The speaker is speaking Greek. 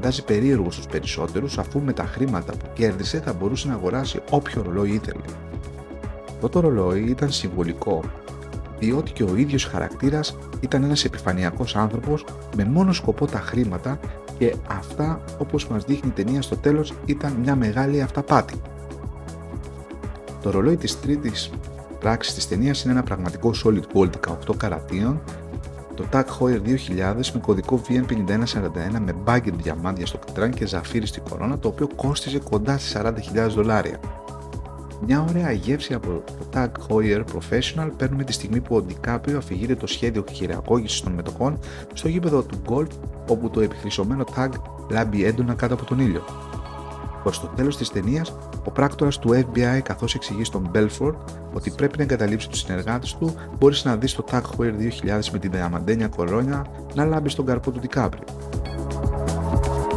Φαντάζει περίεργο στους περισσότερους, αφού με τα χρήματα που κέρδισε θα μπορούσε να αγοράσει όποιο ρολόι ήθελε. Αυτό το ρολόι ήταν συμβολικό, διότι και ο ίδιος χαρακτήρας ήταν ένας επιφανειακός άνθρωπος με μόνο σκοπό τα χρήματα και αυτά, όπως μας δείχνει η ταινία στο τέλος, ήταν μια μεγάλη αυταπάτη. Το ρολόι της τρίτης πράξης της ταινίας είναι ένα πραγματικό solid gold 18 καρατίων, το Tag Heuer 2000 με κωδικό VN5141 με bagged διαμάντια στο κατράν και ζαφύρι στην κορώνα, το οποίο κόστιζε κοντά στις $40.000. Μια ωραία γεύση από το Tag Heuer Professional παίρνουμε τη στιγμή που ο Ντικάπριο αφηγείται το σχέδιο χειραγώγησης των μετοχών στο γήπεδο του γκολφ, όπου το επιχρυσωμένο Tag λάμπει έντονα κάτω από τον ήλιο. Προς το τέλος της ταινίας, ο πράκτορας του FBI, καθώς εξηγεί στον Belfort ότι πρέπει να εγκαταλείψει τους συνεργάτες του, μπορείς να δεις το Tag Heuer 2000 με τη διαμαντένια κορώνια να λάμπει στον καρπό του Ντικάπριο.